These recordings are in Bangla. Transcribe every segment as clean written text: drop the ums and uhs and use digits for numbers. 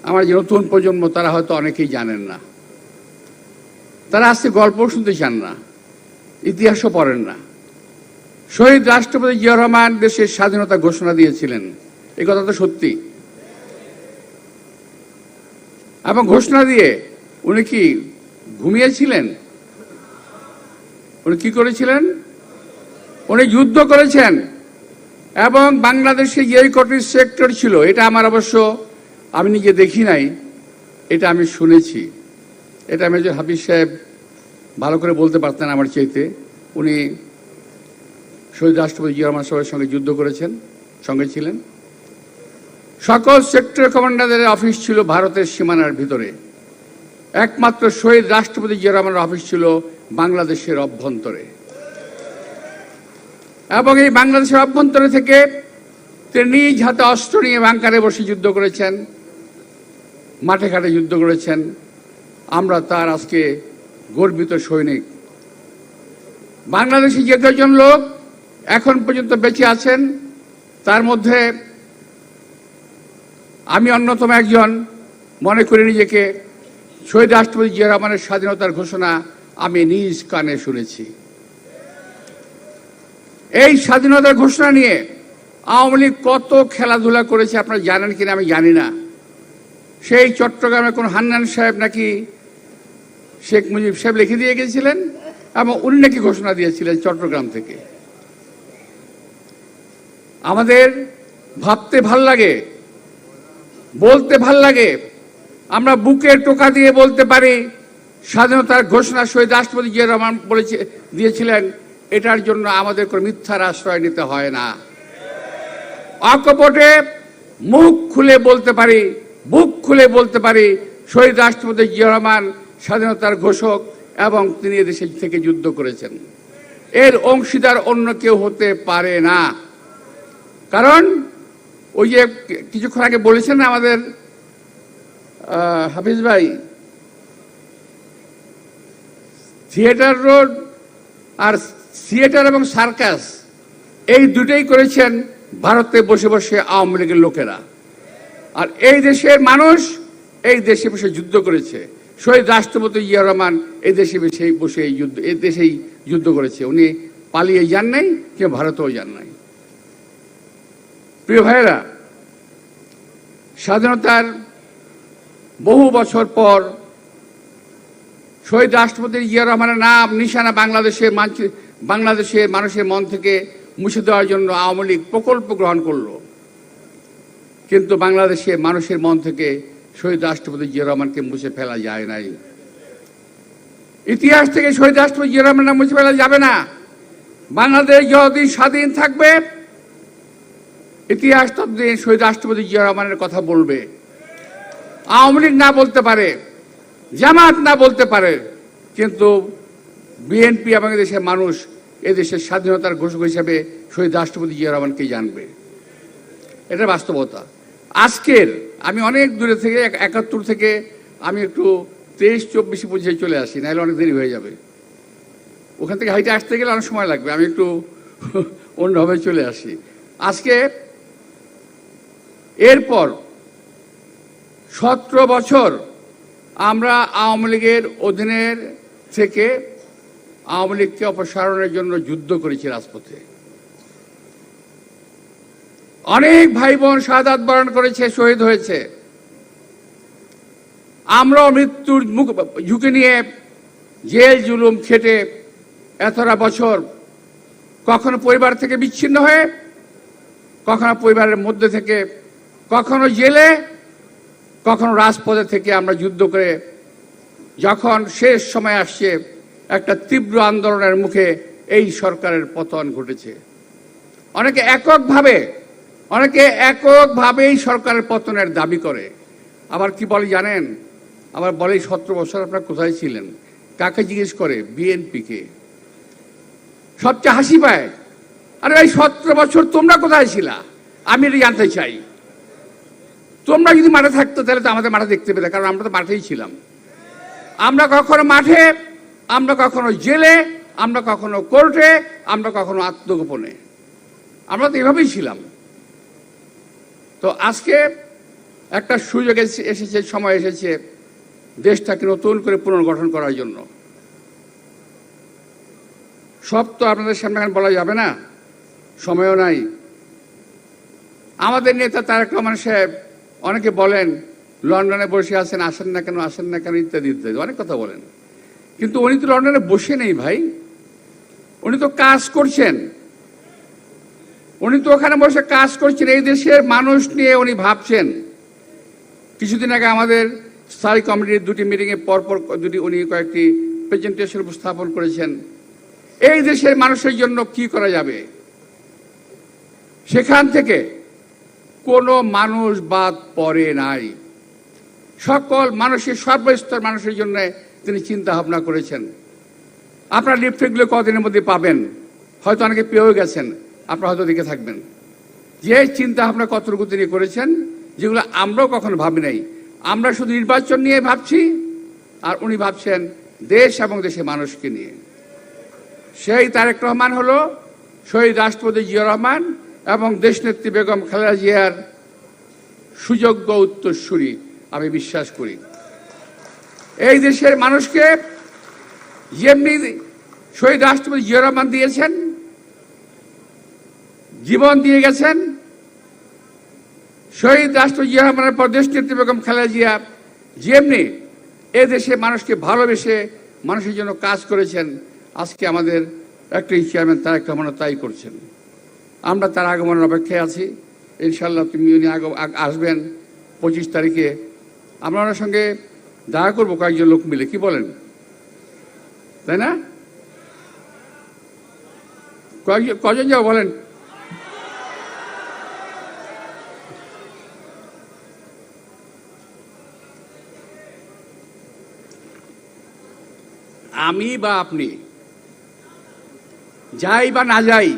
আমার যে নতুন প্রজন্ম তারা হয়তো অনেকেই জানেন না, তারা আজকে গল্প শুনতে চান না, ইতিহাসও পড়েন না। শহীদ রাষ্ট্রপতি জিয়া রহমান দেশের স্বাধীনতা ঘোষণা দিয়েছিলেন, এই কথা তো সত্যি। এবং ঘোষণা দিয়ে উনি কি ঘুমিয়েছিলেন? উনি কি করেছিলেন? উনি যুদ্ধ করেছেন। এবং বাংলাদেশে যে কটি সেক্টর ছিল, এটা আমার অবশ্য আমি নিজে দেখি নাই, এটা আমি শুনেছি। এটা মেজর হাফিজ সাহেব ভালো করে বলতে পারতেন আমার চাইতে। উনি শহীদ রাষ্ট্রপতি জিয়া রহমান সাহেবের সঙ্গে যুদ্ধ করেছেন, সঙ্গে ছিলেন। সকল সেক্টর কমান্ডারদের অফিস ছিল ভারতের সীমানার ভিতরে, একমাত্র শহীদ রাষ্ট্রপতি জিয়া রহমানের অফিস ছিল বাংলাদেশের অভ্যন্তরে। এবং এই বাংলাদেশের অভ্যন্তরে থেকে তিনি নিজ হাতে অস্ত্র নিয়ে বাংকারে বসে যুদ্ধ করেছেন, মাঠে ঘাটে যুদ্ধ করেছেন। আমরা তার আজকে গর্বিত সৈনিক। বাংলাদেশে যে কজন লোক এখন পর্যন্ত বেঁচে আছেন, তার মধ্যে আমি অন্যতম একজন। মনে করি নিজেকে শহীদ রাষ্ট্রপতি জিয়া রহমানের স্বাধীনতার ঘোষণা আমি নিজ কানে শুনেছি। এই স্বাধীনতার ঘোষণা নিয়ে আওয়ামী লীগ কত খেলাধুলা করেছে আপনারা জানেন কিনা আমি জানি না। সেই চট্টগ্রামে কোন হান্নান সাহেব নাকি শেখ মুজিব সাহেব লিখে দিয়ে গেছিলেন এবং উনি নাকি ঘোষণা দিয়েছিলেন চট্টগ্রাম থেকে। আমাদের ভাবতে ভাল লাগে, বলতে ভাল লাগে, আমরা বুকে টোকা দিয়ে বলতে পারি স্বাধীনতার ঘোষণা শহীদ রাষ্ট্রপতি জিয়া রহমান দিয়েছিলেন। এটার জন্য আমাদের কোনো মিথ্যার আশ্রয় নিতে হয় না। অকপটে মুখ খুলে বলতে পারি, বুক খুলে বলতে পারি শহীদ রাষ্ট্রপতি জিয়া রহমান স্বাধীনতার ঘোষক এবং তিনি এদেশে থেকে যুদ্ধ করেছেন। এর অংশীদার অন্য কেউ হতে পারে না। কারণ ওই যে কিছুক্ষণ আগে বলেছেন আমাদের হাফিজ ভাই, থিয়েটার রোড আর থিয়েটার এবং সার্কাস এই দুটোই করেছেন ভারতে বসে বসে আওয়ামী লীগের লোকেরা। আর এই দেশের মানুষ এই দেশে বসে যুদ্ধ করেছে। শহীদ রাষ্ট্রপতি জিয়া রহমান এই দেশে বসে এই দেশেই যুদ্ধ করেছে। উনি পালিয়ে যান নাই, কেউ ভারতেও যান নাই। প্রিয় ভাইয়েরা, স্বাধীনতার বহু বছর পর শহীদ রাষ্ট্রপতি জিয়া রহমানের নাম নিশানা বাংলাদেশের মানুষের মন থেকে মুছে দেওয়ার জন্য আওয়ামী লীগ প্রকল্প গ্রহণ করল। কিন্তু বাংলাদেশের মানুষের মন থেকে শহীদ রাষ্ট্রপতি জিয়া রহমানকে মুছে ফেলা যায় নাই। ইতিহাস থেকে শহীদ রাষ্ট্রপতি জিয়া রহমানের নাম মুছে ফেলা যাবে না। বাংলাদেশ যতদিন স্বাধীন থাকবে, ইতিহাস ততদিন শহীদ রাষ্ট্রপতি জিয়া রহমানের কথা বলবে। আওয়ামী লীগ না বলতে পারে, জামাত না বলতে পারে, কিন্তু বিএনপি এবং এদেশের মানুষ এদেশের স্বাধীনতার ঘোষক হিসেবে শহীদ রাষ্ট্রপতি জিয়া রহমানকে জানবে। এটা বাস্তবতা। আজকের আমি অনেক দূরে থেকে 71 থেকে আমি একটু 23-24 পর্যায়ে চলে আসি, নাহলে অনেক দেরি হয়ে যাবে। ওখান থেকে হাইটে আসতে গেলে অনেক সময় লাগবে, আমি একটু অন্যভাবে চলে আসি। আজকে এরপর 17 বছর আমরা আওয়ামী লীগের অধীনের থেকে আওয়ামী লীগকে অপসারণের জন্য যুদ্ধ করেছি রাজপথে। অনেক ভাই বোন শাহাদাত বরণ করেছে, শহীদ হয়েছে। আমরাও মৃত্যুর ঝুঁকি নিয়ে জেল জুলুম খেটে এতটা বছর কখনো পরিবার থেকে বিচ্ছিন্ন হয়ে, কখনো পরিবারের মধ্যে থেকে, কখনো জেলে, কখনো রাজপথে থেকে আমরা যুদ্ধ করে যখন শেষ সময় আসছে, একটা তীব্র আন্দোলনের মুখে এই সরকারের পতন ঘটেছে। অনেকে এককভাবে এই সরকারের পতনের দাবি করে। আবার কি বলে জানেন? আবার বলে 17 বছর আপনারা কোথায় ছিলেন? কাকে জিজ্ঞেস করে? বিএনপিকে। সবচেয়ে হাসি পায়, আরে ভাই 17 বছর তোমরা কোথায় ছিলা? আমি এটা জানতে চাই। তোমরা যদি মাঠে থাকতো তাহলে তো আমাদের মাঠে দেখতে পেতে, কারণ আমরা তো মাঠেই ছিলাম। আমরা কখনো মাঠে, আমরা কখনো জেলে, আমরা কখনো কোর্টে, আমরা কখনো আত্মগোপনে, আমরা তো এভাবেই ছিলাম। তো আজকে একটা সুযোগ এসেছে, সময় এসেছে দেশটাকে নতুন করে পুনর্গঠন করার জন্য। সব তো আপনাদের সামনে বলা যাবে না, সময়ও নাই। আমাদের নেতা তারেক রহমান সাহেব অনেকে বলেন লন্ডনে বসে আছেন, আসেন না কেন, আসেন না কেন, ইত্যাদি ইত্যাদি অনেক কথা বলেন। কিন্তু উনি তো লন্ডনে বসে নেই ভাই, উনি তো কাজ করছেন। উনি তো ওখানে বসে কাজ করছেন, এই দেশের মানুষ নিয়ে উনি ভাবছেন। কিছুদিন আগে আমাদের স্থায়ী কমিটির দুটি মিটিংয়ে পরপর উনি কয়েকটি প্রেজেন্টেশন উপস্থাপন করেছেন। এই দেশের মানুষের জন্য কি করা যাবে, সেখান থেকে কোনো মানুষ বাদ পড়ে নাই। সকল মানুষের, সর্বস্তর মানুষের জন্য তিনি চিন্তা ভাবনা করেছেন। আপনার লিফলেটগুলো কদিনের মধ্যে পাবেন, হয়তো অনেকে পেয়েও গেছেন, আপনারা হয়তো দেখে থাকবেন যে চিন্তা ভাবনা কতটুকু তিনি করেছেন, যেগুলো আমরাও কখনো ভাবি নাই। আমরা শুধু নির্বাচন নিয়ে ভাবছি, আর উনি ভাবছেন দেশ এবং দেশের মানুষকে নিয়ে। সেই তারেক রহমান হলো শহীদ রাষ্ট্রপতি জিয়া রহমান এবং দেশনেত্রী বেগম খালেদা জিয়ার সুযোগ্য উত্তরসূরি আমি বিশ্বাস করি। এই দেশের মানুষকে যেমনি শহীদ রাষ্ট্রপতি জিয়া রহমান দিয়েছেন, জীবন দিয়ে গেছেন, শহীদ রাষ্ট্রপতি জিয়া রহমানের পর দেশনেত্রী বেগম খালেদা জিয়া যেমনি এ দেশের মানুষকে ভালোবেসে মানুষের জন্য কাজ করেছেন, আজকে আমাদের অ্যাক্টিং চেয়ারম্যান তারেক রহমান তাই করছেন। আমরা তার আগমনের অপেক্ষায় আছি। ইনশাল্লাহ উনি আসবেন 25 তারিখে। আমরা ওনার সঙ্গে দেখা করবো কয়েকজন লোক মিলে, কি বলেন, তাই না? কজন যাও বলেন? আমি বা আপনি যাই বা না যাই,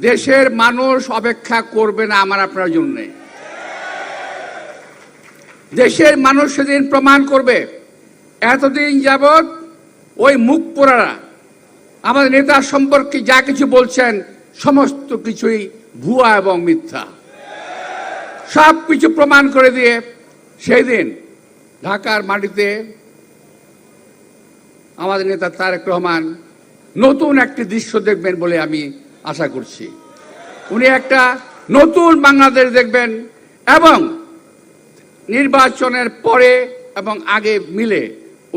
দেশের মানুষ অপেক্ষা করবে না আমার আপনার জন্যে। দেশের মানুষ সেদিন প্রমাণ করবে এতদিন যাবৎ ওই মুখ পোড়ারা আমাদের নেতা সম্পর্কে যা কিছু বলছেন সমস্ত কিছুই ভুয়া এবং মিথ্যা। সব কিছু প্রমাণ করে দিয়ে সেই দিন ঢাকার মাটিতে আমাদের নেতা তারেক রহমান নতুন একটি দৃশ্য দেখবেন বলে আমি আশা করছি। উনি একটা নতুন বাংলাদেশ দেখবেন এবং নির্বাচনের পরে এবং আগে মিলে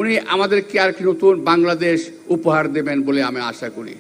উনি আমাদেরকে আর কি নতুন বাংলাদেশ উপহার দেবেন বলে আমি আশা করি।